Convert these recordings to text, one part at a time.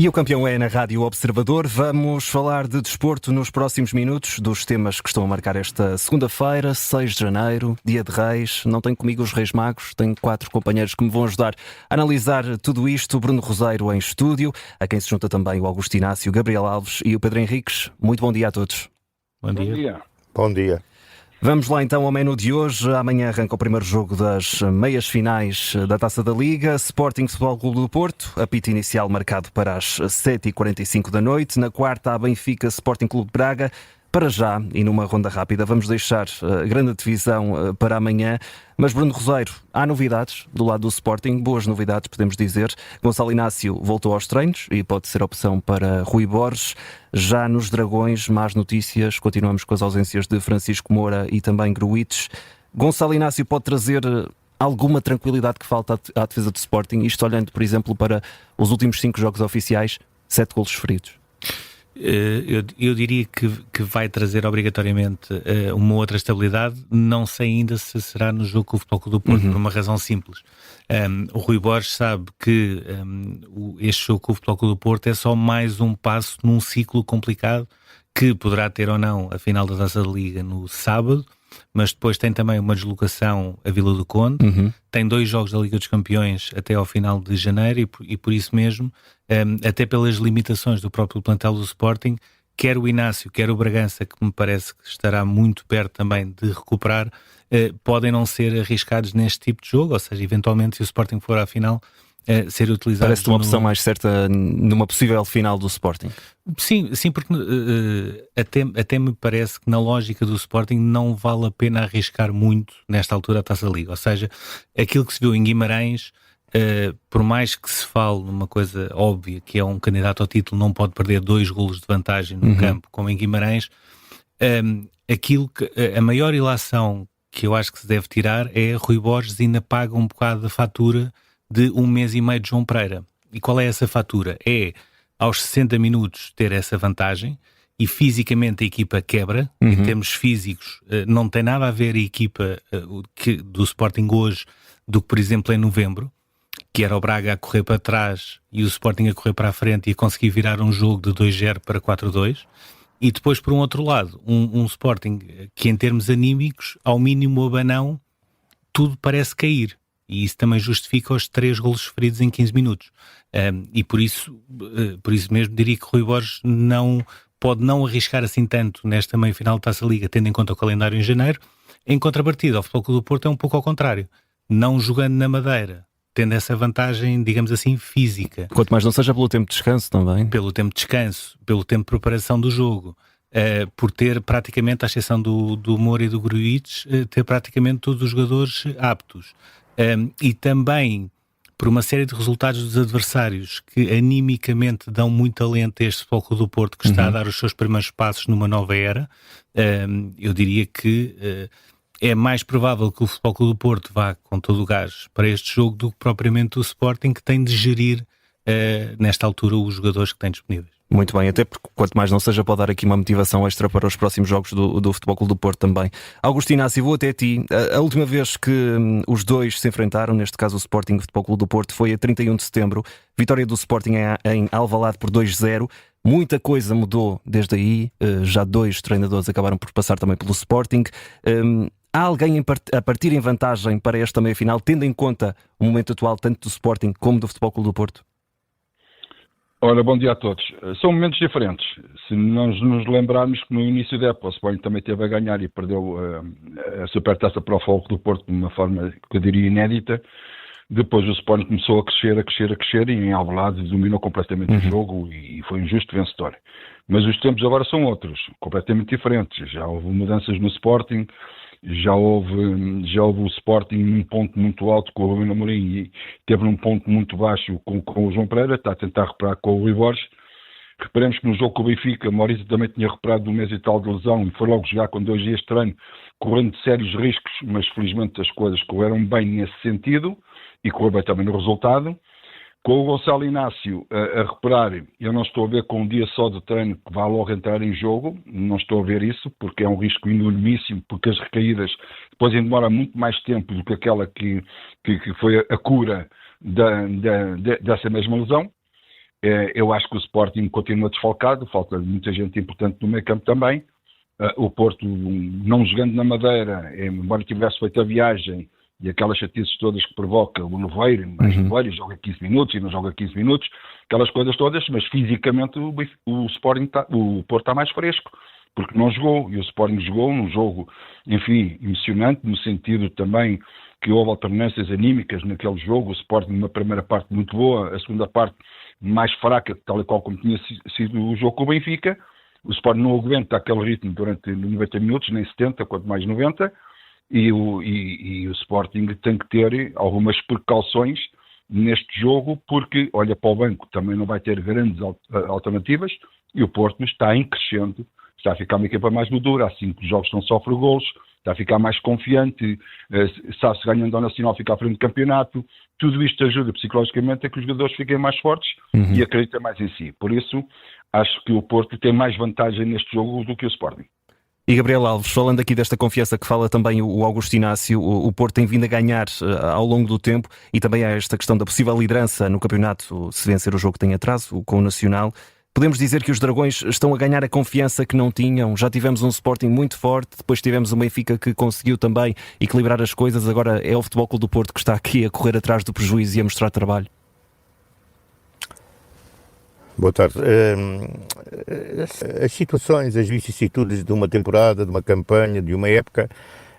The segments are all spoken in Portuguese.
E o campeão é na Rádio Observador. Vamos falar de desporto nos próximos minutos, dos temas que estão a marcar esta segunda-feira, 6 de janeiro, dia de Reis. Não tenho comigo os Reis Magos, tenho 4 companheiros que me vão ajudar a analisar tudo isto. Bruno Roseiro em estúdio, a quem se junta também o Augusto Inácio, Gabriel Alves e o Pedro Henriques. Muito bom dia a todos. Bom dia. Bom dia. Vamos lá então ao menu de hoje. Amanhã arranca o primeiro jogo das meias finais da Taça da Liga. Sporting Futebol Clube do Porto, apito inicial marcado para as 7h45 da noite. Na quarta, a Benfica Sporting Clube de Braga. Para já, e numa ronda rápida, vamos deixar a grande divisão para amanhã. Mas, Bruno Roseiro, há novidades do lado do Sporting, boas novidades, podemos dizer. Gonçalo Inácio voltou aos treinos e pode ser opção para Rui Borges. Já nos Dragões, más notícias, continuamos com as ausências de Francisco Moura e também Gruites. Gonçalo Inácio pode trazer alguma tranquilidade que falta à defesa do Sporting, isto olhando, por exemplo, para os últimos 5 jogos oficiais, 7 golos sofridos. Eu diria que vai trazer obrigatoriamente uma outra estabilidade. Não sei ainda se será no jogo com o Futebol Clube do Porto, por uma razão simples. O Rui Borges sabe que este jogo com o Futebol Clube do Porto é só mais um passo num ciclo complicado que poderá ter ou não a final da Taça da Liga no sábado, mas depois tem também uma deslocação a Vila do Conde, tem 2 jogos da Liga dos Campeões até ao final de janeiro e por isso mesmo, até pelas limitações do próprio plantel do Sporting, quer o Inácio, quer o Bragança, que me parece que estará muito perto também de recuperar, podem não ser arriscados neste tipo de jogo, ou seja, eventualmente se o Sporting for à final, ser utilizado... Parece-te uma opção mais certa numa possível final do Sporting? Sim, porque até me parece que na lógica do Sporting não vale a pena arriscar muito nesta altura a Taça da Liga. Ou seja, aquilo que se viu em Guimarães, por mais que se fale numa coisa óbvia, que é um candidato ao título, não pode perder 2 golos de vantagem no campo, como em Guimarães, a maior ilação que eu acho que se deve tirar é Rui Borges ainda paga um bocado da fatura de 1 mês e meio de João Pereira. E qual é essa fatura? É aos 60 minutos ter essa vantagem e fisicamente a equipa quebra. Em termos físicos, não tem nada a ver a equipa do Sporting hoje do que, por exemplo, em novembro, que era o Braga a correr para trás e o Sporting a correr para a frente e a conseguir virar um jogo de 2-0 para 4-2. E depois, por um outro lado, um Sporting que, em termos anímicos, ao mínimo abanão, tudo parece cair. E isso também justifica os 3 golos sofridos em 15 minutos. E por isso mesmo diria que Rui Borges pode não arriscar assim tanto nesta meia-final da Taça Liga, tendo em conta o calendário em janeiro. Em contrapartida, o Futebol Clube do Porto é um pouco ao contrário. Não jogando na Madeira, tendo essa vantagem, digamos assim, física. Quanto mais não seja pelo tempo de descanso também. Pelo tempo de descanso, pelo tempo de preparação do jogo. Por ter praticamente, à exceção do Moura e do Gruites, ter praticamente todos os jogadores aptos. E também por uma série de resultados dos adversários que animicamente dão muito alento a este Futebol Clube do Porto, que está a dar os seus primeiros passos numa nova era. Eu diria que é mais provável que o Futebol Clube do Porto vá com todo o gás para este jogo do que propriamente o Sporting, que tem de gerir nesta altura os jogadores que tem disponíveis. Muito bem, até porque quanto mais não seja pode dar aqui uma motivação extra para os próximos jogos do Futebol Clube do Porto também. Augusto Inácio, vou até ti. A última vez que os dois se enfrentaram, neste caso o Sporting e o Futebol Clube do Porto, foi a 31 de setembro. Vitória do Sporting em Alvalade por 2-0. Muita coisa mudou desde aí. Já 2 treinadores acabaram por passar também pelo Sporting. Há alguém a partir em vantagem para esta meia-final, tendo em conta o momento atual tanto do Sporting como do Futebol Clube do Porto? Ora, bom dia a todos. São momentos diferentes. Se nós nos lembrarmos que no início da época o Sporting também teve a ganhar e perdeu a Supertaça para o Futebol Clube do Porto de uma forma que eu diria inédita, depois o Sporting começou a crescer e em Alvalade dominou completamente o jogo e foi um justo vencedor. Mas os tempos agora são outros, completamente diferentes. Já houve mudanças no Sporting, já houve o Sporting num ponto muito alto com o Rubem Amorim e teve num ponto muito baixo com o João Pereira, está a tentar reparar com o Rui Borges. Reparemos que no jogo com o Benfica, Maurício também tinha reparado um mês e tal de lesão e foi logo jogar com 2 dias de treino, correndo sérios riscos, mas felizmente as coisas correram bem nesse sentido e correu bem também no resultado. Com o Gonçalo Inácio a reparar, eu não estou a ver com um dia só de treino que vá logo entrar em jogo, não estou a ver isso, porque é um risco enormíssimo, porque as recaídas depois demora muito mais tempo do que aquela que foi a cura dessa mesma lesão. Eu acho que o Sporting continua desfalcado, falta muita gente importante no meio campo também. O Porto, não jogando na Madeira, embora tivesse feito a viagem e aquelas chatices todas que provoca o Neveiro, mais Neveiro, joga 15 minutos e não joga 15 minutos, aquelas coisas todas, mas fisicamente o Porto está mais fresco, porque não jogou, e o Sporting jogou num jogo, enfim, emocionante, no sentido também que houve alternâncias anímicas naquele jogo, o Sporting numa primeira parte muito boa, a segunda parte mais fraca, tal e qual como tinha sido o jogo com o Benfica. O Sporting não aguenta aquele ritmo durante 90 minutos, nem 70, quanto mais 90, e o Sporting tem que ter algumas precauções neste jogo, porque olha para o banco, também não vai ter grandes alternativas, e o Porto está em crescendo, está a ficar uma equipa mais madura, há 5 jogos não sofre golos, está a ficar mais confiante, sabe-se ganhando ao Nacional, fica à frente do campeonato. Tudo isto ajuda psicologicamente a que os jogadores fiquem mais fortes e acreditem mais em si. Por isso, acho que o Porto tem mais vantagem neste jogo do que o Sporting. E Gabriel Alves, falando aqui desta confiança que fala também o Augusto Inácio, o Porto tem vindo a ganhar ao longo do tempo, e também há esta questão da possível liderança no campeonato, se vencer o jogo que tem atraso, com o Nacional. Podemos dizer que os Dragões estão a ganhar a confiança que não tinham. Já tivemos um Sporting muito forte, depois tivemos um Benfica que conseguiu também equilibrar as coisas. Agora é o Futebol Clube do Porto que está aqui a correr atrás do prejuízo e a mostrar trabalho. Boa tarde. As situações, as vicissitudes de uma temporada, de uma campanha, de uma época,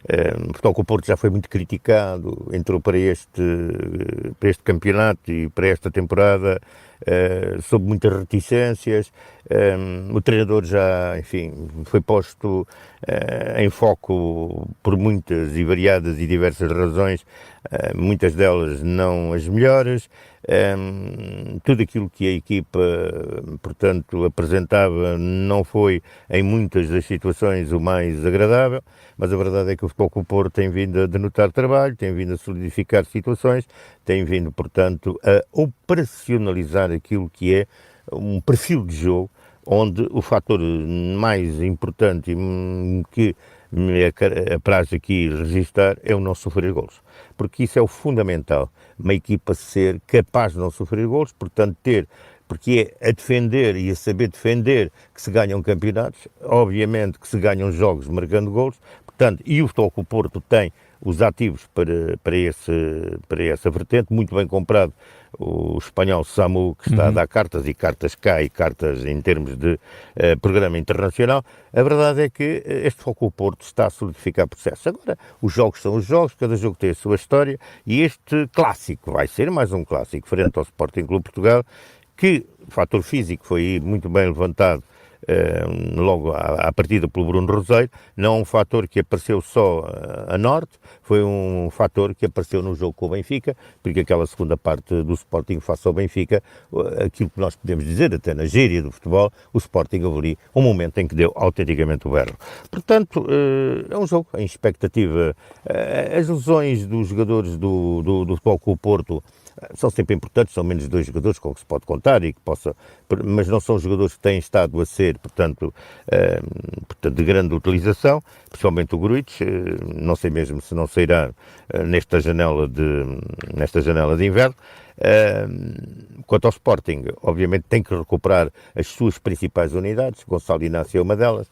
o Futebol Clube do Porto já foi muito criticado, entrou para este campeonato e para esta temporada sob muitas reticências. O treinador já, enfim, foi posto em foco por muitas e variadas e diversas razões, muitas delas não as melhores. Tudo aquilo que a equipa, portanto, apresentava não foi, em muitas das situações, o mais agradável, mas a verdade é que o Futebol Clube do Porto tem vindo a denotar trabalho, tem vindo a solidificar situações, tem vindo, portanto, a operacionalizar aquilo que é um perfil de jogo, onde o fator mais importante e que me apraz aqui registar é o não sofrer golos, porque isso é o fundamental, uma equipa ser capaz de não sofrer golos, portanto porque é a defender e a saber defender que se ganham campeonatos, obviamente que se ganham jogos marcando golos, portanto, e o Futebol Clube do Porto tem os ativos para essa vertente, muito bem comprado o espanhol Samu, que está a dar cartas, e cartas cá e cartas em termos de programa internacional. A verdade é que este Futebol Clube do Porto está a solidificar processo. Agora, os jogos são os jogos, cada jogo tem a sua história, e este clássico vai ser mais um clássico, frente ao Sporting Clube de Portugal, que o fator físico foi muito bem levantado logo à partida pelo Bruno Roseiro, não é um fator que apareceu só a norte, foi um fator que apareceu no jogo com o Benfica, porque aquela segunda parte do Sporting face ao Benfica, aquilo que nós podemos dizer, até na gíria do futebol, o Sporting houve ali um momento em que deu autenticamente o berro. Portanto, é um jogo em expectativa. As lesões dos jogadores do Futebol Clube do Porto são sempre importantes, são menos 2 jogadores com que se pode contar, e que mas não são jogadores que têm estado a ser, portanto, de grande utilização, principalmente o Gruitch, não sei mesmo se não sairá nesta janela de inverno. Quanto ao Sporting, obviamente tem que recuperar as suas principais unidades, Gonçalo Inácio é uma delas,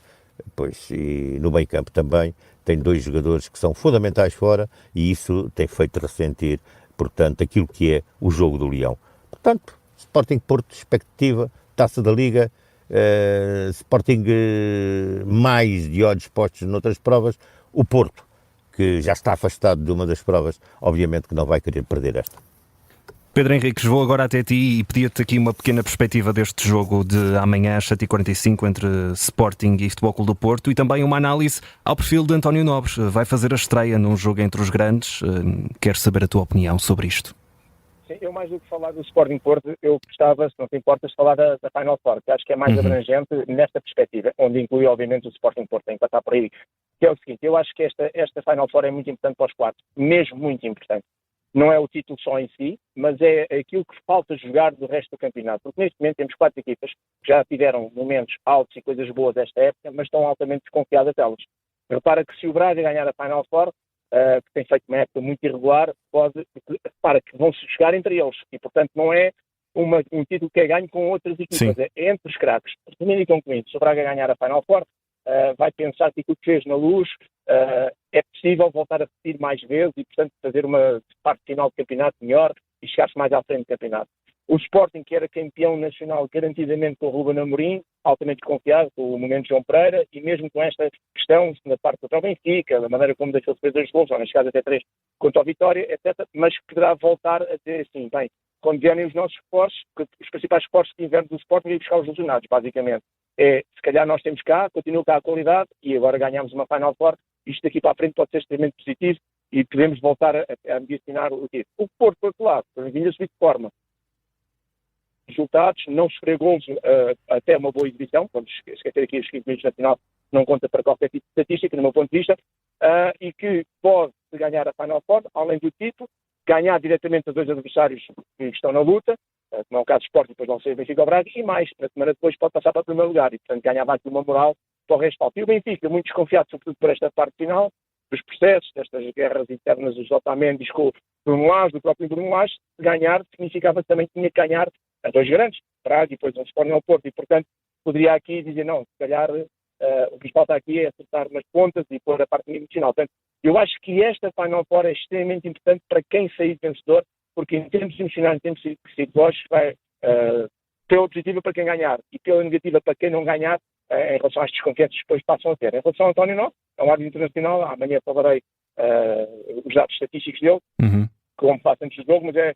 pois, e no meio campo também tem 2 jogadores que são fundamentais fora, e isso tem feito ressentir, portanto, aquilo que é o jogo do Leão. Portanto, Sporting Porto, expectativa, Taça da Liga, Sporting mais de olhos postos noutras provas, o Porto, que já está afastado de uma das provas, obviamente que não vai querer perder esta. Pedro Henriques, vou agora até ti e pedir-te aqui uma pequena perspectiva deste jogo de amanhã às 7h45 entre Sporting e Futebol Clube do Porto, e também uma análise ao perfil de António Nobres. Vai fazer a estreia num jogo entre os grandes. Quero saber a tua opinião sobre isto. Sim, eu mais do que falar do Sporting Porto, eu gostava, se não te importas, de falar da Final Four, que acho que é mais abrangente nesta perspectiva, onde inclui obviamente o Sporting Porto, tem que passar por aí. Que é o seguinte, eu acho que esta Final Four é muito importante para os 4, mesmo muito importante. Não é o título só em si, mas é aquilo que falta jogar do resto do campeonato. Porque neste momento temos 4 equipas que já tiveram momentos altos e coisas boas esta época, mas estão altamente desconfiadas delas. Repara que se o Braga ganhar a Final Four, que tem feito uma época muito irregular, repara que vão-se jogar entre eles. E, portanto, não é um título que é ganho com outras equipas, é entre os craques. Tendo então com isso, se o Braga ganhar a Final Four, vai pensar que aquilo que fez na Luz é possível voltar a repetir mais vezes e, portanto, fazer uma parte final de campeonato melhor e chegar-se mais à frente do campeonato. O Sporting, que era campeão nacional garantidamente com o Ruben Amorim, altamente confiado com o momento de João Pereira, e mesmo com esta questão na parte contra o Benfica, da maneira como deixou-se fazer os gols, ou nas casas até 3 contra o Vitória, etc., mas que poderá voltar a dizer assim, bem, quando vierem os nossos reforços, os principais reforços que tivermos do Sporting e buscar os lesionados, basicamente. Se calhar nós temos cá, continua cá a qualidade, e agora ganhamos uma Final Four, isto daqui para a frente pode ser extremamente positivo, e podemos voltar a ambicionar o título. O Porto, por outro lado, vindo a subir de forma, resultados, não sofrer golos até uma boa exibição, quando se esquecer aqui os 15 minutos na final, não conta para qualquer tipo de estatística, no meu ponto de vista, e que pode ganhar a Final Four, além do título, ganhar diretamente os dois adversários que estão na luta, como é o caso do Sporting, depois vão ser Benfica ou Braga, e mais, na semana depois pode passar para o primeiro lugar, e portanto ganhar mais uma moral para o resto. E o Benfica, muito desconfiado, sobretudo por esta parte final, dos processos, destas guerras internas dos Otamendi com o Bruno Lage, do próprio Bruno Lage, ganhar significava que também tinha que ganhar a dois grandes, Braga e depois um Sporting ao Porto, e portanto poderia aqui dizer, não, se calhar o que falta aqui é acertar umas pontas e pôr a parte emocional. Portanto, eu acho que esta Final Four é extremamente importante para quem sair vencedor, porque em termos emocionais, em termos psicológicos, vai pela positiva para quem ganhar e pela negativa para quem não ganhar, em relação às desconfianças que depois passam a ter. Em relação ao António Novo, é um árbitro internacional, amanhã falarei os dados estatísticos dele, como faço antes do jogo, mas é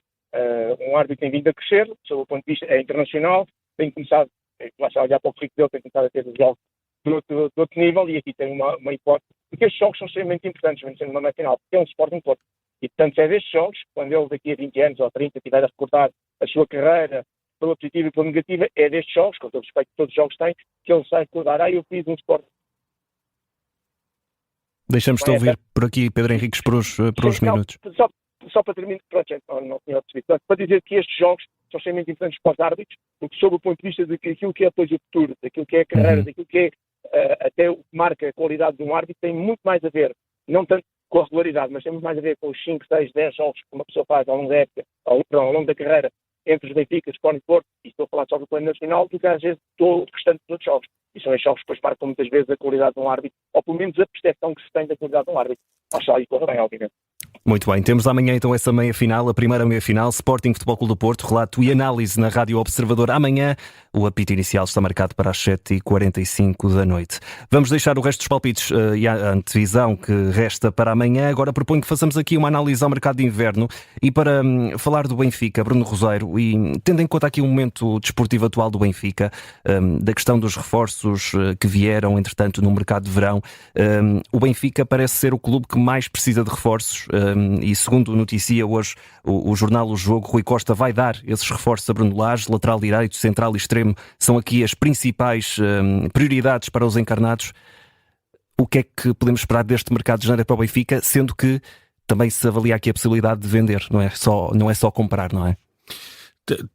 um árbitro que tem vindo a crescer, sob o ponto de vista é internacional, tem começado, a olhar para o currículo dele, tem começado a ter os jogos de outro nível, e aqui tem uma hipótese, porque estes jogos são extremamente importantes, mesmo sendo uma meia final, porque é um Sporting Porto. E portanto é destes jogos, quando ele daqui a 20 anos ou 30 estiver a recordar a sua carreira pela positiva e pela negativa, é destes jogos, com todo o respeito que todos os jogos têm, que ele sai recordar, eu fiz um Sporting. Deixamos-te ouvir por aqui, Pedro Henriques, por os minutos. Só para terminar, não tinha percebido. Para dizer que estes jogos são extremamente importantes para os árbitros, porque sob o ponto de vista daquilo que é depois o futuro, daquilo que é a carreira, daquilo que é até o que marca a qualidade de um árbitro, tem muito mais a ver, não tanto com a regularidade, mas tem muito mais a ver com os 5, 6, 10 jogos que uma pessoa faz ao longo da época, ao longo da carreira, entre os Benfica, Sporting e Porto, e estou a falar só do plano nacional, do que às vezes todo o restante dos outros jogos. E são estes jogos que depois marcam muitas vezes a qualidade de um árbitro, ou pelo menos a percepção que se tem da qualidade de um árbitro. Oxalá e corra bem, obviamente. Muito bem, temos amanhã então essa meia-final, a primeira meia-final, Sporting Futebol Clube do Porto, relato e análise na Rádio Observador. Amanhã o apito inicial está marcado para as 7h45 da noite. Vamos deixar o resto dos palpites e a antevisão que resta para amanhã. Agora proponho que façamos aqui uma análise ao mercado de inverno e para falar do Benfica, Bruno Roseiro, e tendo em conta aqui o momento desportivo atual do Benfica, da questão dos reforços que vieram, entretanto, no mercado de verão, o Benfica parece ser o clube que mais precisa de reforços. E segundo noticia hoje o jornal O Jogo, Rui Costa vai dar esses reforços a Bruno Lage, lateral direito, central e extremo, são aqui as principais prioridades para os encarnados. O que é que podemos esperar deste mercado de janeiro para o Benfica, sendo que também se avalia aqui a possibilidade de vender, não é só comprar, não é?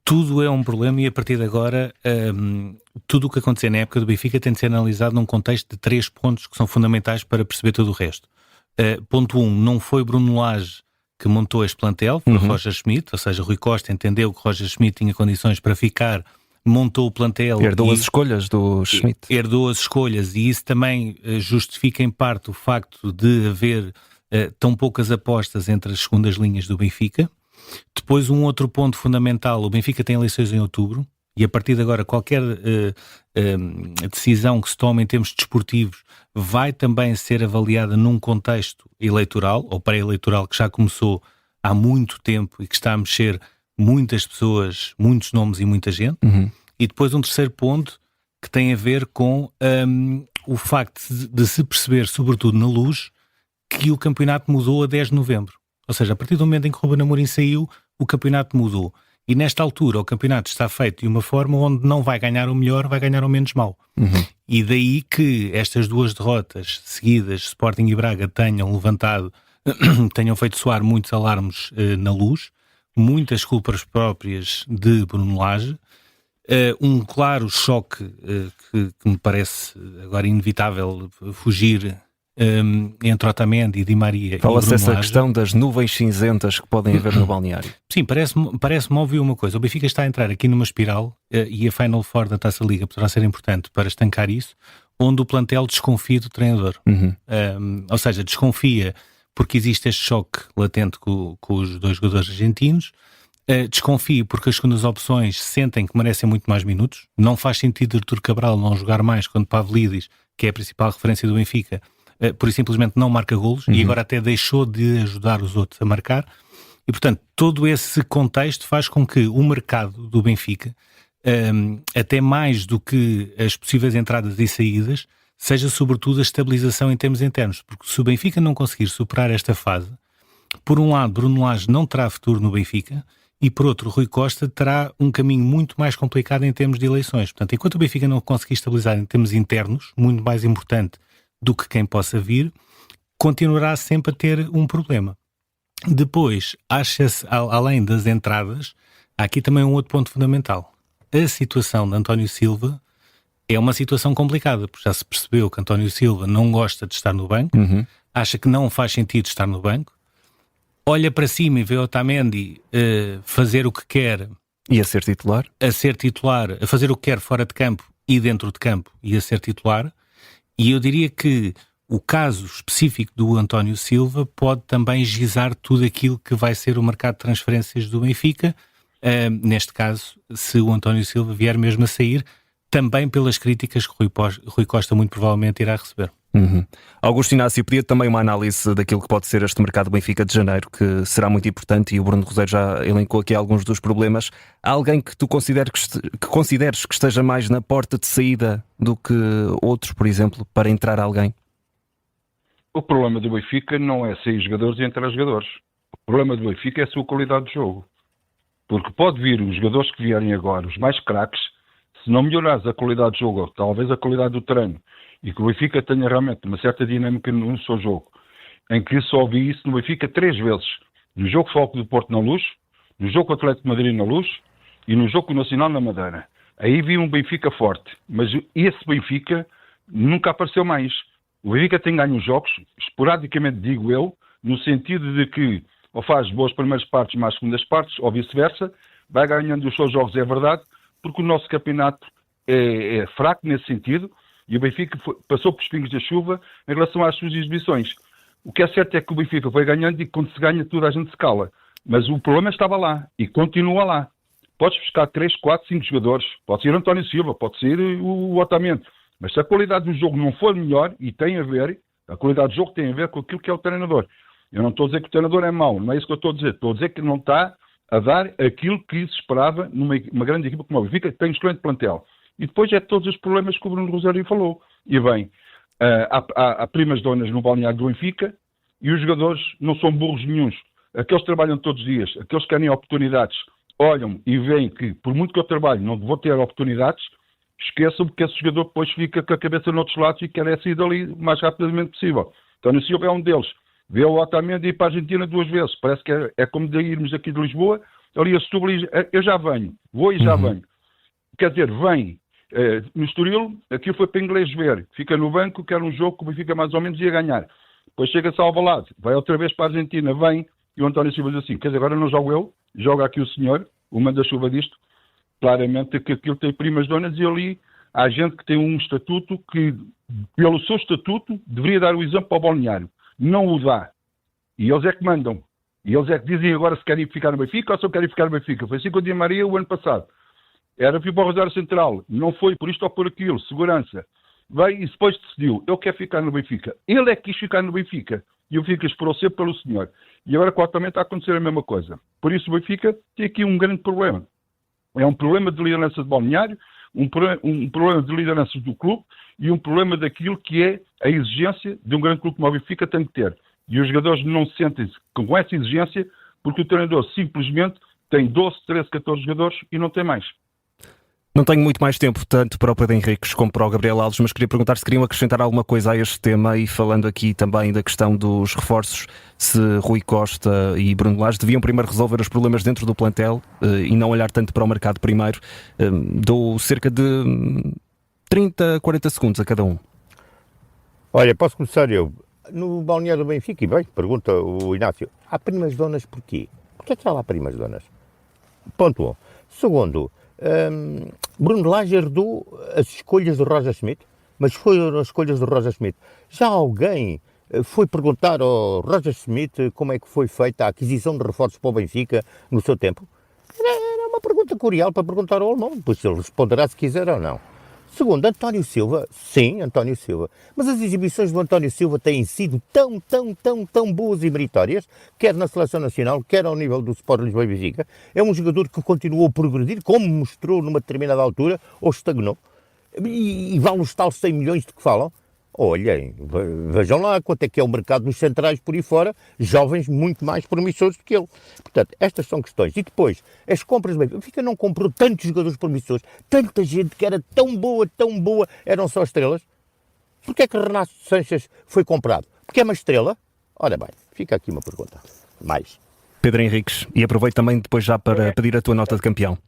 Tudo é um problema e a partir de agora tudo o que acontecer na época do Benfica tem de ser analisado num contexto de 3 pontos que são fundamentais para perceber todo o resto. Ponto 1, não foi Bruno Lage que montou este plantel, foi Roger Schmidt, ou seja, Rui Costa entendeu que Roger Schmidt tinha condições para ficar, montou o plantel. Herdou as escolhas do Schmidt. Herdou as escolhas e isso também justifica em parte o facto de haver tão poucas apostas entre as segundas linhas do Benfica. Depois um outro ponto fundamental, o Benfica tem eleições em outubro e a partir de agora qualquer decisão que se tome em termos desportivos vai também ser avaliada num contexto eleitoral ou pré-eleitoral que já começou há muito tempo e que está a mexer muitas pessoas, muitos nomes e muita gente. E depois um terceiro ponto que tem a ver com o facto de se perceber, sobretudo na Luz, que o campeonato mudou a 10 de novembro. Ou seja, a partir do momento em que o Ruben Amorim saiu, o campeonato mudou. E nesta altura o campeonato está feito de uma forma onde não vai ganhar o melhor, vai ganhar o menos mau. E daí que estas duas derrotas seguidas, Sporting e Braga, tenham feito soar muitos alarmes na Luz, muitas culpas próprias de Bruno Lage, um claro choque que me parece agora inevitável fugir entre Otamendi, Di Maria e Bruno Fala-se essa Lage. questão das nuvens cinzentas que podem haver no balneário. Sim, parece-me óbvio uma coisa. O Benfica está a entrar aqui numa espiral e a Final Four da Taça Liga poderá ser importante para estancar isso, onde o plantel desconfia do treinador. Ou seja, desconfia porque existe este choque latente com os dois jogadores argentinos, desconfia porque as segundas opções sentem que merecem muito mais minutos. Não faz sentido Artur Cabral não jogar mais quando Pavlidis, que é a principal referência do Benfica, por simplesmente não marca golos e agora até deixou de ajudar os outros a marcar. E, portanto, todo esse contexto faz com que o mercado do Benfica, até mais do que as possíveis entradas e saídas, seja sobretudo a estabilização em termos internos. Porque se o Benfica não conseguir superar esta fase, por um lado, Bruno Lage não terá futuro no Benfica e, por outro, Rui Costa terá um caminho muito mais complicado em termos de eleições. Portanto, enquanto o Benfica não conseguir estabilizar em termos internos, muito mais importante do que quem possa vir, continuará sempre a ter um problema. Depois, acha-se, além das entradas, há aqui também um outro ponto fundamental. A situação de António Silva é uma situação complicada, porque já se percebeu que António Silva não gosta de estar no banco, acha que não faz sentido estar no banco, olha para cima e vê Otamendi fazer o que quer. E a ser titular? A ser titular, a fazer o que quer fora de campo e dentro de campo e a ser titular. E eu diria que o caso específico do António Silva pode também gizar tudo aquilo que vai ser o mercado de transferências do Benfica, neste caso, se o António Silva vier mesmo a sair, também pelas críticas que Rui Costa muito provavelmente irá receber. Augusto Inácio, pedia também uma análise daquilo que pode ser este mercado do Benfica de janeiro, que será muito importante, e o Bruno Roseiro já elencou aqui alguns dos problemas. Há alguém que tu consideres que esteja mais na porta de saída do que outros, por exemplo, para entrar alguém? O problema do Benfica não é sair jogadores e entrar jogadores. O problema do Benfica é a sua qualidade de jogo. Porque pode vir os jogadores que vierem agora, os mais craques, se não melhorares a qualidade de jogo, ou talvez a qualidade do treino, e que o Benfica tenha realmente uma certa dinâmica no seu jogo, em que só vi isso no Benfica 3 vezes. No jogo Foco do Porto na Luz, no jogo Atlético de Madrid na Luz e no jogo Nacional na Madeira. Aí vi um Benfica forte, mas esse Benfica nunca apareceu mais. O Benfica tem ganho os jogos, esporadicamente digo eu, no sentido de que ou faz boas primeiras partes, mais segundas partes, ou vice-versa, vai ganhando os seus jogos, é verdade, porque o nosso campeonato é fraco nesse sentido, e o Benfica passou por os pingos da chuva em relação às suas exibições. O que é certo é que o Benfica foi ganhando e quando se ganha tudo a gente se cala. Mas o problema estava lá e continua lá. Podes buscar 3, 4, 5 jogadores. Pode ser António Silva, pode ser o Otamendi. Mas se a qualidade do jogo não for melhor, e tem a ver, a qualidade do jogo tem a ver com aquilo que é o treinador. Eu não estou a dizer que o treinador é mau, não é isso que eu estou a dizer. Estou a dizer que não está a dar aquilo que se esperava numa grande equipa como o Benfica, que tem um excelente plantel. E depois é todos os problemas que o Bruno Rosário falou. E bem, há primas donas no balneário do Benfica e os jogadores não são burros nenhuns. Aqueles que trabalham todos os dias, aqueles que querem oportunidades, olham e veem que, por muito que eu trabalhe, não vou ter oportunidades, esqueçam que esse jogador depois fica com a cabeça noutros lados e quer sair dali o mais rapidamente possível. Então, o Silva é um deles. Vê o Otamendi ir para a Argentina 2 vezes. Parece que é como de irmos aqui de Lisboa, ali a Setúbal, eu já venho. Vou e já venho. Quer dizer, vem. No Estoril, aquilo foi para inglês ver. Fica no banco, quer um jogo que o Benfica mais ou menos ia ganhar. Depois chega-se ao Alvalade, vai outra vez para a Argentina, vem, e o António Silva diz assim, quer dizer, agora não jogo eu, joga aqui o senhor, o manda-chuva disto, claramente que aquilo tem primas donas, e ali há gente que tem um estatuto que, pelo seu estatuto, deveria dar o exemplo para o balneário. Não o dá. E eles é que mandam. E eles é que dizem agora se querem ficar no Benfica ou se não querem ficar no Benfica. Foi assim com o Di Maria o ano passado. Era para o Rosário Central. Não foi por isto ou por aquilo. Segurança. Veio e depois decidiu. Eu quero ficar no Benfica. Ele é que quis ficar no Benfica. E o Benfica esperou sempre pelo senhor. E agora claramente está a acontecer a mesma coisa. Por isso o Benfica tem aqui um grande problema. É um problema de liderança de balneário, um problema de liderança do clube e um problema daquilo que é a exigência de um grande clube como o Benfica tem que ter. E os jogadores não se sentem com essa exigência porque o treinador simplesmente tem 12, 13, 14 jogadores e não tem mais. Não tenho muito mais tempo, tanto para o Pedro Henriques como para o Gabriel Alves, mas queria perguntar se queriam acrescentar alguma coisa a este tema e falando aqui também da questão dos reforços, se Rui Costa e Bruno Lage deviam primeiro resolver os problemas dentro do plantel e não olhar tanto para o mercado primeiro. Dou cerca de 30, 40 segundos a cada um. Olha, posso começar eu. no balneário do Benfica, e bem, pergunta o Inácio, há primas donas porquê? Porquê é que há lá primas donas? Ponto 1. Segundo, Bruno Lage herdou as escolhas do Roger Schmidt, mas foram as escolhas do Roger Schmidt. Já alguém foi perguntar ao Roger Schmidt como é que foi feita a aquisição de reforços para o Benfica no seu tempo? Era uma pergunta curial para perguntar ao alemão, pois ele responderá se quiser ou não. Segundo, António Silva, sim, António Silva, mas as exibições do António Silva têm sido tão boas e meritórias, quer na Seleção Nacional, quer ao nível do Sport Lisboa e Benfica. É um jogador que continuou a progredir, como mostrou numa determinada altura, ou estagnou, e vale os tais 100 milhões de que falam. Olhem, vejam lá quanto é que é o mercado dos centrais por aí fora, jovens muito mais promissores do que ele. Portanto, estas são questões. E depois, as compras bem. O Benfica não comprou tantos jogadores promissores, tanta gente que era tão boa, eram só estrelas. Porquê é que Renato Sanches foi comprado? Porque é uma estrela? Ora bem, fica aqui uma pergunta. Mais. Pedro Henriques, e aproveito também depois já para pedir a tua nota de campeão.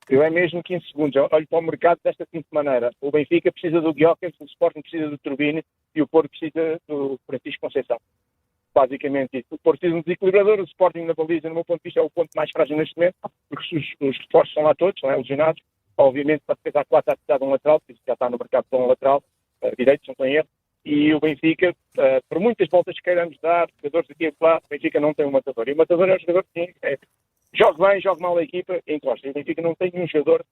Eu é mesmo 15 segundos. Eu olho para o mercado desta seguinte maneira. O Benfica precisa do Gyökeres, o Sporting precisa do Turbine e o Porto precisa do Francisco Conceição. Basicamente isso. O Porto precisa de um desequilibrador, o Sporting na baliza, no meu ponto de vista, é o ponto mais frágil neste momento, porque os reforços são lá todos, não é? Lesionados. Obviamente, para defesa a 4 há precisado de um lateral, porque já está no mercado para um lateral, direito, se não tem erro. E o Benfica, por muitas voltas que queiramos dar, jogadores aqui e lá, o Benfica não tem um matador. E o matador é um jogador que joga bem, joga mal a equipa, encosta. E o Benfica não tem nenhum jogador,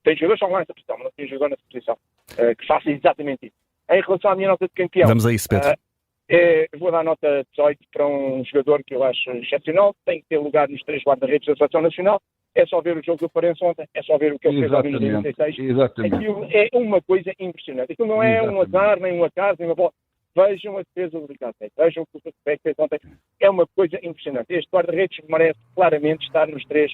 tem jogadores que jogam nessa posição, mas não tem um jogador nessa posição, que faça exatamente isso. Em relação à minha nota de campeão, Vamos a isso, Pedro. vou dar nota 18 para um jogador que eu acho excepcional, tem que ter lugar nos 3 guarda-redes da Seleção Nacional. É só ver o jogo do Farense ontem, é só ver o que ele fez ao minuto 96. Exatamente. Aquilo é uma coisa impressionante. Aquilo não é um azar, nem um acaso, nem uma bola. Vejam a defesa do Ricardo Neto, vejam o que o Beck fez ontem. É uma coisa impressionante. Este guarda-redes merece claramente estar nos 3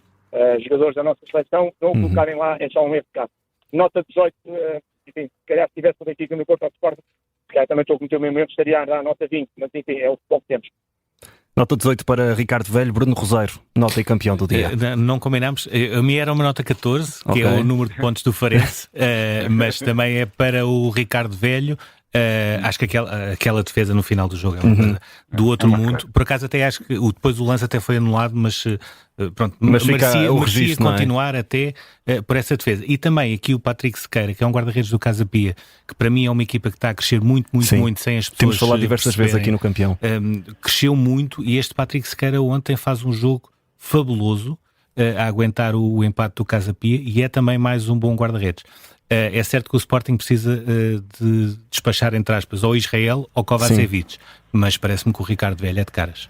jogadores da nossa seleção. Não o colocarem lá é só um erro de caso. Nota 18, enfim, se calhar se tivesse o Benfica no corpo ao Sporting, se calhar também estou a cometer o mesmo erro, estaria a dar nota 20, mas enfim, é o futebol que temos. Nota 18 para Ricardo Velho, Bruno Roseiro, nota e campeão do dia. Não combinamos. A minha era uma nota 14, que é o número de pontos do Farense, mas também é para o Ricardo Velho. Acho que aquela defesa no final do jogo é uma coisa do outro mundo. Por acaso até acho que depois o lance até foi anulado, mas pronto, mas merecia continuar até por essa defesa. E também aqui o Patrick Sequeira, que é um guarda-redes do Casa Pia, que para mim é uma equipa que está a crescer muito sem as pessoas. Temos falado diversas vezes aqui no campeão. Cresceu muito e este Patrick Sequeira ontem faz um jogo fabuloso a aguentar o empate do Casa Pia e é também mais um bom guarda-redes. É certo que o Sporting precisa de despachar, entre aspas, ou Israel ou Kovacevic, mas parece-me que o Ricardo Velho é de caras.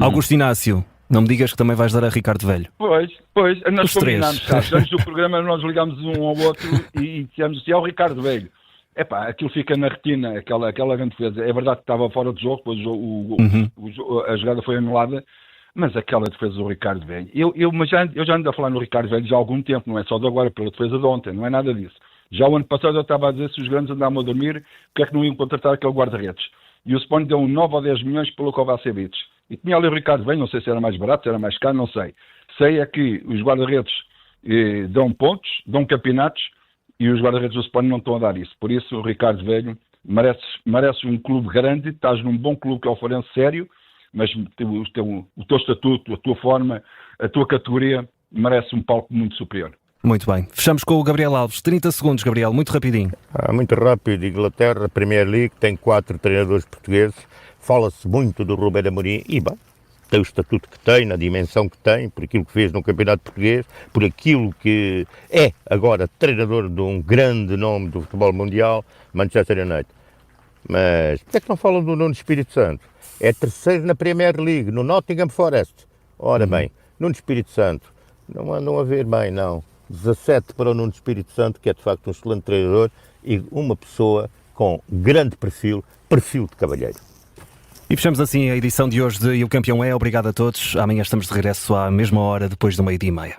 Augusto Inácio, não me digas que também vais dar a Ricardo Velho. Pois, nós Os 3. combinámos, sabes? Antes do programa nós ligámos um ao outro e dissemos assim, é o Ricardo Velho. Epá, aquilo fica na retina, aquela grande defesa. É verdade que estava fora do jogo, pois a jogada foi anulada, mas aquela defesa do Ricardo Velho, eu já ando a falar no Ricardo Velho já há algum tempo, não é só de agora, pela defesa de ontem, não é nada disso. Já o ano passado eu estava a dizer, se os grandes andavam a dormir, porque é que não iam contratar aquele guarda-redes? E o Sporting deu 9 ou 10 milhões pelo Kovacevic. E tinha ali o Ricardo Velho, não sei se era mais barato, se era mais caro, não sei. Sei é que os guarda-redes dão pontos, dão campeonatos, e os guarda-redes do Sporting não estão a dar isso. Por isso o Ricardo Velho merece um clube grande, estás num bom clube que é o Farense sério, mas o teu estatuto, a tua forma, a tua categoria merece um palco muito superior. Muito bem. Fechamos com o Gabriel Alves. 30 segundos, Gabriel, muito rapidinho. Muito rápido. Inglaterra, Premier League, tem 4 treinadores portugueses. Fala-se muito do Ruben Amorim e, bem, tem o estatuto que tem, na dimensão que tem, por aquilo que fez no Campeonato Português, por aquilo que é agora treinador de um grande nome do futebol mundial, Manchester United. Mas por que é que não falam do Nuno Espírito Santo? É terceiro na Premier League, no Nottingham Forest. Ora bem, Nuno Espírito Santo, não andam a ver bem, não. 17 para o Nuno Espírito Santo, que é de facto um excelente treinador, e uma pessoa com grande perfil de cavalheiro. E fechamos assim a edição de hoje de E o Campeão é. Obrigado a todos. Amanhã estamos de regresso à mesma hora, depois do 12:30.